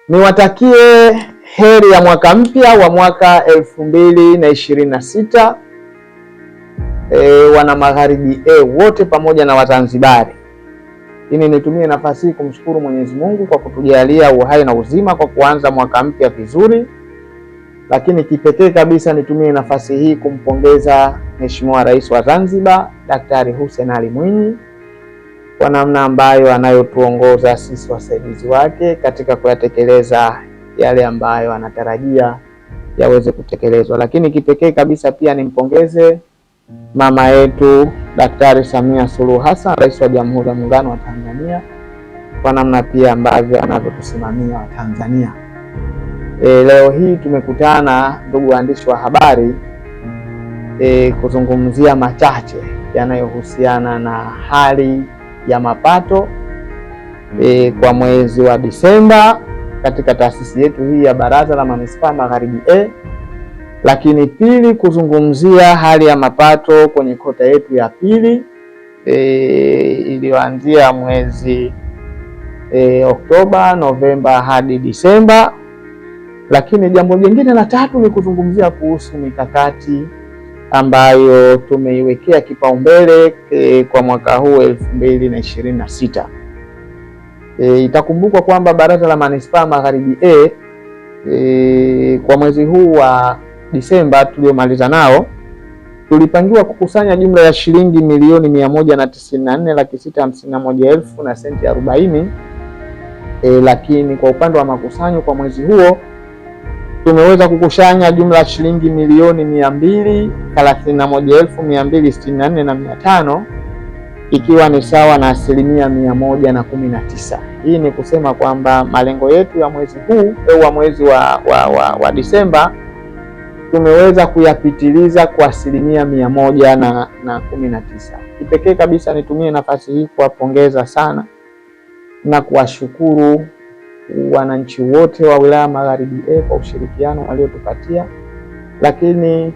Niwatakie heri ya mwaka mpya wa mwaka 2026 wana Magharibi wote pamoja na Wazanzibari. Nitumie nafasi hii kumshukuru Mwenyezi Mungu kwa kutujalia uhai na uzima kwa kuanza mwaka mpya vizuri. Lakini kipekee kabisa nitumie nafasi hii kumpongeza Mheshimiwa Rais wa Zanzibar Daktari Hussein Ali Mwinyi kwa namna ambayo anayotuongoza sisi wasaidizi wake katika kuyatekeleza yale ambayo anatarajia yaweze kutekelezwa. Lakini kipekee kabisa pia nimpongeze mama yetu Daktari Samia Suluhu Hassan, Rais wa Jamhuri ya Muungano wa Tanzania, kwa namna pia ambavyo anavyotusimamia wa Tanzania. Leo hii tumekutana, ndugu waandishi wa habari, kuzungumzia machache yanayohusiana na hali ya mapato kwa mwezi wa Disemba katika taasisi yetu hii ya Baraza la Manispaa Magharibi lakini pili, kuzungumzia hali ya mapato kwenye kota yetu ya pili iliyoanzia mwezi Oktoba, Novemba hadi Disemba. Lakini jambo jingine la tatu ni kuzungumzia kuhusu mikakati ambayo tumeiwekea kipaumbele kwa mwaka huu 2026. Itakumbukwa kwamba Baraza la Manispaa Magharibi kwa mwezi huu wa Disemba tuliomaliza nao tulipangiwa kukusanya jumla ya shilingi milioni 194,651,000 na senti 40. Lakini kwa upande wa makusanyo kwa mwezi huo tumeweza kukusanya jumla ya shilingi milioni 231,264 na 500, ikiwa ni sawa na 119%. Hii ni kusema kwamba malengo yetu ya mwezi huu wa mwezi wa Disemba tumeweza kuyapitiliza kwa 119%. Kipekee kabisa nitumie nafasi hii kuwapongeza sana na kuwashukuru wananchi wote wa wilaya Magharibi kwa ushirikiano waliotupatia. Lakini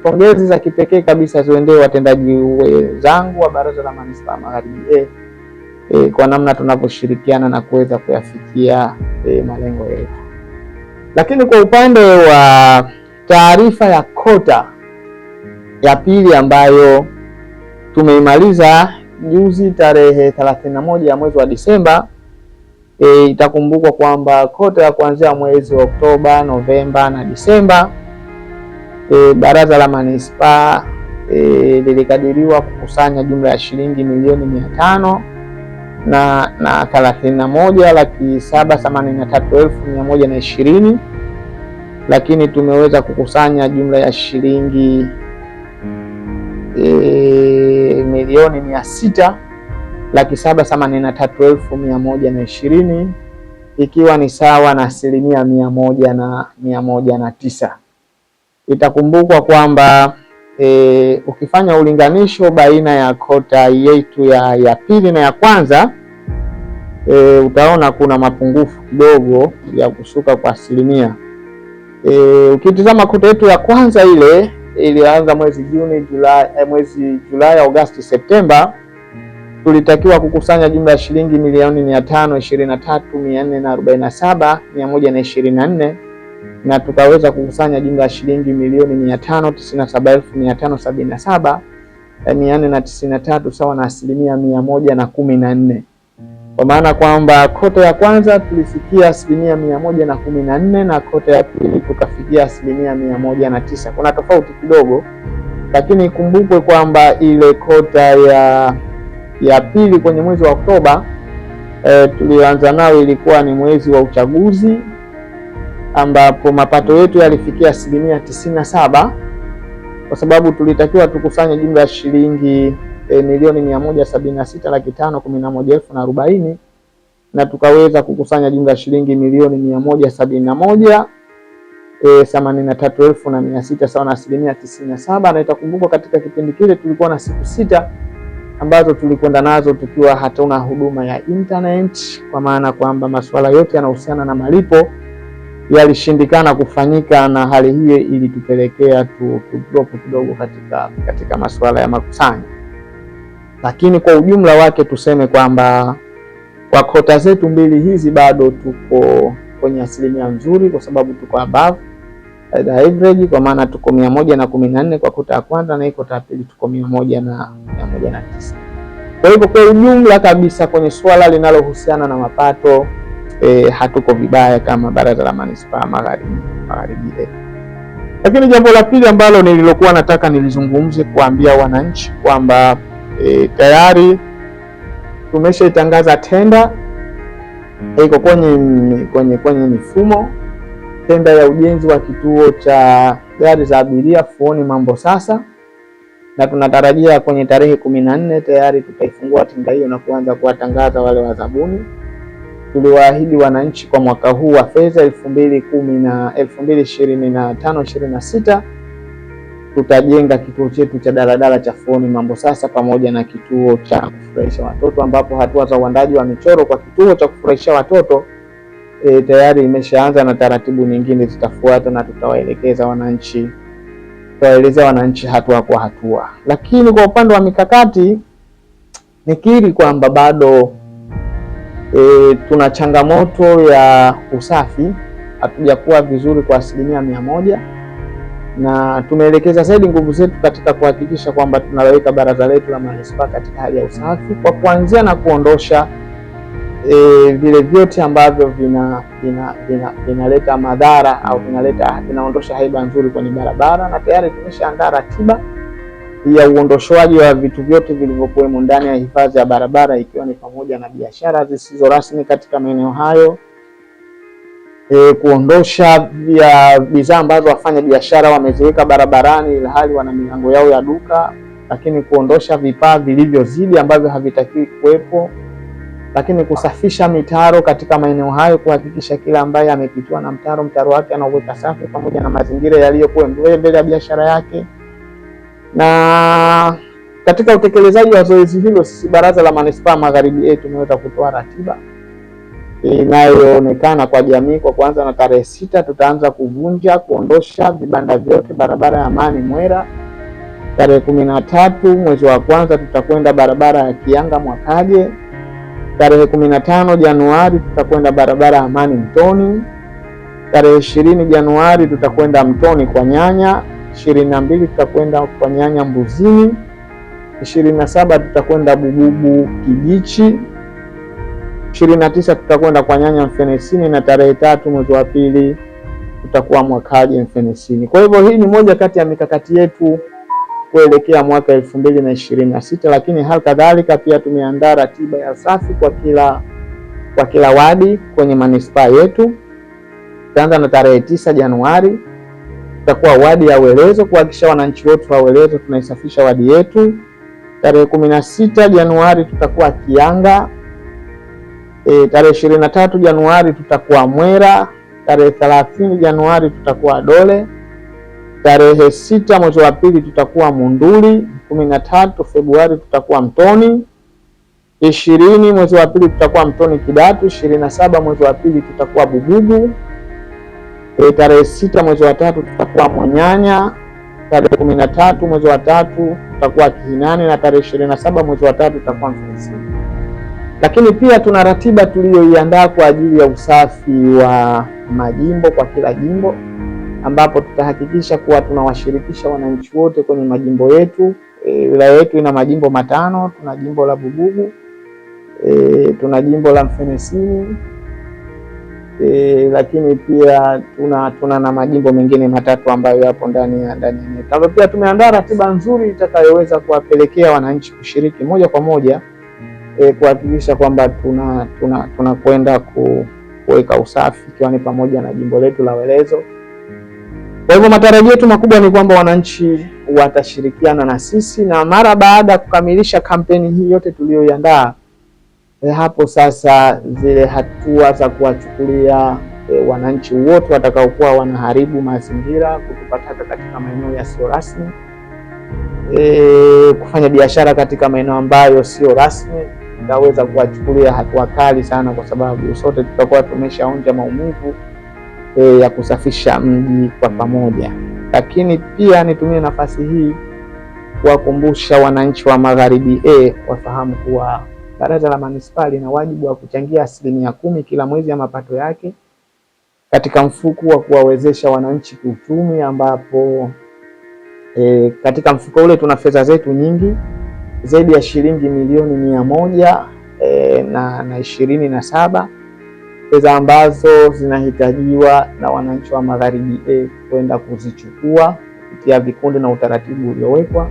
pongezi za kipekee kabisa ziendee watendaji wenzangu wa Baraza la Manispaa Magharibi kwa namna tunavyoshirikiana na kuweza kuyafikia malengo yetu. Lakini kwa upande wa taarifa ya kota ya pili ambayo tumeimaliza juzi tarehe 31 ya mwezi wa Disemba, itakumbukwa kwamba kota ya kuanzia mwezi wa Oktoba, Novemba na Disemba Baraza la Manispaa lilikadiriwa kukusanya jumla ya shilingi milioni 531,783,120. Lakini tumeweza kukusanya jumla ya shilingi milioni 600,783,120, ikiwa ni sawa na 109%. Itakumbukwa kwamba ukifanya ulinganisho baina ya kota yetu ya pili na ya kwanza, utaona kuna mapungufu kidogo ya kushuka kwa asilimia. Ukitizama kota yetu ya kwanza ile ilianza mwezi Julai, Agosti, Septemba, tulitakiwa kukusanya jumla ya shilingi milioni 523,447,124 na tukaweza kukusanya jumla ya shilingi milioni 597,577,493 sawa na 114%. Kwa maana kwamba kota ya kwanza tulifikia 114% na kota ya pili tukafikia 109%. Kuna tofauti kidogo, lakini ikumbukwe kwamba ile kota ya pili kwenye mwezi wa Oktoba tulioanza nao ilikuwa ni mwezi wa uchaguzi, ambapo mapato yetu yalifikia 97%, kwa sababu tulitakiwa tukusanye jumla ya shilingi milioni 176,511,040 na tukaweza kukusanya jumla ya shilingi milioni 171,83,600 sawa na 97%. Na itakumbuka katika kipindi kile tulikuwa na siku 6 ambazo tulikwenda nazo tukiwa hatuna huduma ya internet, kwa maana kwamba masuala yote yanahusiana na malipo yalishindikana kufanyika, na hali hiyo ilitupelekea tu drop kidogo katika masuala ya makusanyo. Lakini kwa ujumla wake tuseme kwamba Kwa kota zetu mbili hizi bado tuko kwenye asilimia nzuri, kwa sababu tuko above the average, kwa maana tuko 114 kwa kota ya kwanza, na hii kota ya pili tuko 109. Kwa hivyo kwa ujumla kabisa kwenye swala linalohusiana na mapato hatuko vibaya kama Baraza la Manispaa Magharibi. Lakini jambo la pili ambalo nililokuwa nataka nilizungumze kuambia wananchi kwamba tayari tumeshaitangaza tenda, iko kwenye mifumo, tenda ya ujenzi wa kituo cha gari za abiria Fuoni Mambo Sasa, na tunatarajia kwenye tarehe 14 tayari tutaifungua tenda hiyo na kuanza kuwatangaza wale wazabuni. Tuliwaahidi wananchi kwa mwaka huu wa fedha 2025/26 tutajenga kituo chetu cha daladala cha Fuoni Mambo Sasa pamoja na kituo cha kufurahisha watoto, ambapo hatua za uandaji wa michoro kwa kituo cha kufurahisha watoto tayari imeshaanza na taratibu nyingine zitafuata, na tutawaelekeza wananchi, tutawaelezea wananchi hatua kwa hatua. Lakini kwa upande wa mikakati, nikiri kwamba bado tuna changamoto ya usafi, hatujakuwa vizuri kwa 100%, na tumeelekeza zaidi nguvu zetu katika kuhakikisha kwamba tunaweka baraza letu la manispaa katika hali ya usafi, kwa kuanzia na kuondosha vile vyote ambavyo vinaleta madhara au vinaondosha haiba nzuri kwenye barabara, na tayari tumeshaandaa ratiba ya uondoshwaji wa vitu vyote vilivyokuwemo ndani ya hifadhi ya barabara, ikiwa ni pamoja na biashara zisizo rasmi katika maeneo hayo, kuondosha bidhaa ambazo wafanya biashara wameziweka barabarani ilhali wana milango yao ya duka, lakini kuondosha vifaa vilivyozidi ambavyo havitakiwi kuwepo, lakini kusafisha mitaro katika maeneo hayo, kuhakikisha kila ambaye amepitiwa na mtaro wake anauweka safi, pamoja na mazingira yaliyokuwa mbele ya biashara yake. Na katika utekelezaji wa zoezi hilo, sisi Baraza la Manispaa Magharibi tumeweza kutoa ratiba inayoonekana kwa jamii. Kwa kwanza na tarehe 6 tutaanza kuondosha vibanda vyote barabara ya Amani Mwera. Tarehe 13 mwezi wa kwanza tutakwenda barabara ya Kianga Mwakaje. Tarehe 15 Januari tutakwenda barabara ya Amani Mtoni. Tarehe 20 Januari tutakwenda Mtoni kwa Nyanya. 22 tutakwenda kwa Nyanya Mbuzini. 27 tutakwenda Bububu Kijichi. 29 tutakwenda kwa Nyanya Mfenesini, na tarehe 3 mwezi wa pili tutakuwa Mwakaje Mfenesini. Kwa hivyo hii ni moja kati ya mikakati yetu kuelekea mwaka 2026, lakini hali kadhalika pia tumeandaa ratiba ya usafi kwa kila wadi kwenye manispaa yetu. Tutaanza na tarehe 9 Januari tutakuwa wadi ya Welezo, kuhakikisha wananchi wote wa Welezo tunaisafisha wadi yetu. Tarehe 16 Januari tutakuwa Kianga. Tarehe 23 Januari tutakuwa Mwera. Tarehe 30 Januari tutakuwa Dole. Tarehe 6 mwezi wa pili tutakuwa Munduli. 13 Februari tutakuwa Mtoni. 20 mwezi wa pili tutakuwa Mtoni Kidatu. 27 mwezi wa pili tutakuwa Bububu. Tarehe 6 mwezi wa tatu tutakuwa Mwanyanya. Tarehe 13 mwezi wa tatu tutakuwa Kihinani, na tarehe 27 mwezi wa tatu tutakuwa Mfenesini. Lakini pia tuna ratiba tuliyoiandaa kwa ajili ya usafi wa majimbo kwa kila jimbo, ambapo tutahakikisha kuwa tunawashirikisha wananchi wote kwenye majimbo yetu. Wilaya yetu ina majimbo 5, tuna jimbo la Bububu, tuna jimbo la Mfenesini, lakini pia tuna na majimbo mengine 3 ambayo yapo ndani ya yetu. Pia tumeandaa ratiba nzuri itakayoweza kuwapelekea wananchi kushiriki moja kwa moja kuhakikisha kwamba tunakwenda kuweka usafi, ikiwa ni pamoja na jimbo letu la Welezo. Kwa hivyo matarajio yetu makubwa ni kwamba wananchi watashirikiana na sisi, na mara baada ya kukamilisha kampeni hii yote tuliyoiandaa, hapo sasa zile hatua za kuwachukulia wananchi wote watakaokuwa wanaharibu mazingira, kutupa taka katika maeneo yasiyo rasmi, kufanya biashara katika maeneo ambayo sio rasmi, tutaweza kuwachukulia hatua kali sana, kwa sababu sote tutakuwa tumeshaonja maumivu ya kusafisha mji kwa pamoja. Lakini pia nitumie nafasi hii kuwakumbusha wananchi wa Magharibi wafahamu kuwa Baraza la Manispaa lina wajibu wa kuchangia 10% kila mwezi ya mapato yake katika mfuko wa kuwawezesha wananchi kiuchumi, ambapo katika mfuko ule tuna fedha zetu nyingi zaidi ya shilingi milioni 127, fedha ambazo zinahitajiwa na wananchi wa Magharibi kwenda kuzichukua kupitia vikundi na utaratibu uliowekwa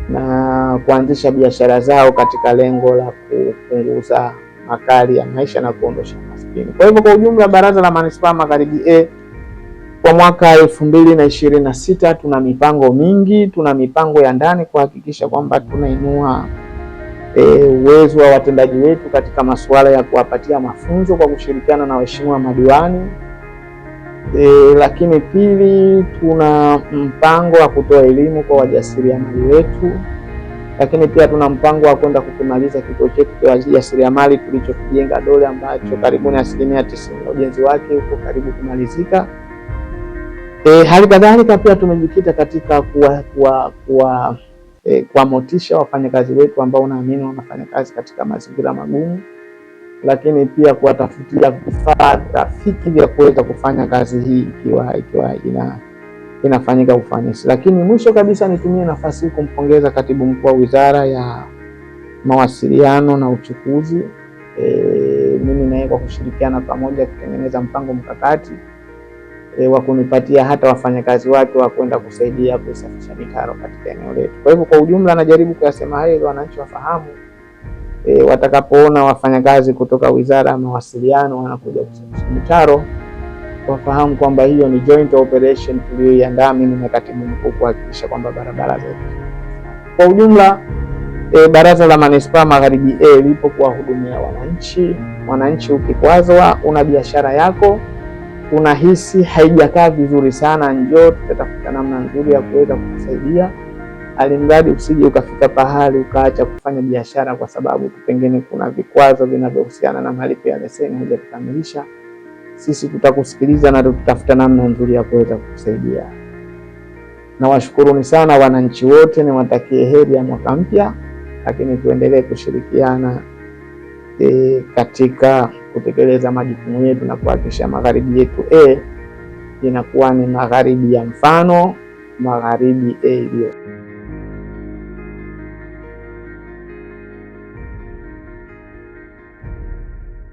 na kuanzisha biashara zao katika lengo la kupunguza makali ya maisha na kuondosha maskini. Kwa hivyo, kwa ujumla, Baraza la Manispaa Magharibi kwa mwaka 2026 tuna mipango mingi. Tuna mipango ya ndani kuhakikisha kwamba tunainua uwezo wa watendaji wetu katika masuala ya kuwapatia mafunzo kwa kushirikiana na waheshimiwa madiwani. Lakini pili, tuna mpango wa kutoa elimu kwa wajasiriamali wetu, lakini pia tuna mpango wa kwenda kukimaliza kituo chetu cha wajasiriamali tulichokijenga Dole, ambacho karibuni 90% ya ujenzi wake uko karibu kumalizika. Hali kadhalika pia tumejikita katika kuwamotisha wafanyakazi wetu ambao naamini wanafanya kazi katika mazingira magumu, lakini pia kuwatafutia vifaa rafiki vya kuweza kufanya kazi hii ikiwa inafanyika ufanisi. Lakini mwisho kabisa, nitumie nafasi hii kumpongeza Katibu Mkuu wa Wizara ya Mawasiliano na Uchukuzi, mimi naye kwa kushirikiana pamoja kutengeneza mpango mkakati wa kunipatia hata wafanyakazi wake wa kwenda kusaidia kusafisha mitaro katika eneo letu. Kwa hivyo, kwa ujumla, najaribu kuyasema hayo ili wananchi wafahamu, watakapoona wafanyakazi kutoka Wizara ya Mawasiliano wanakuja kusafisha mitaro, wafahamu kwamba hiyo ni joint operation tuliyoiandaa mimi na Katibu Mkuu kuhakikisha kwamba barabara zetu. Kwa ujumla, Baraza la Manispaa Magharibi lipo kuwahudumia wananchi. Wananchi, ukikwazwa, una biashara yako unahisi haijakaa vizuri sana, njoo tutatafuta namna nzuri ya kuweza kukusaidia, alimradi usije ukafika pahali ukaacha kufanya biashara kwa sababu pengine kuna vikwazo vinavyohusiana na malipo ya leseni hujakamilisha. Sisi tutakusikiliza na tutafuta namna nzuri ya kuweza kukusaidia. Nawashukuruni sana wananchi wote, niwatakie heri ya mwaka mpya, lakini tuendelee kushirikiana katika kutekeleza majukumu yetu na kuhakikisha Magharibi yetu inakuwa ni Magharibi ya mfano, Magharibi iliyo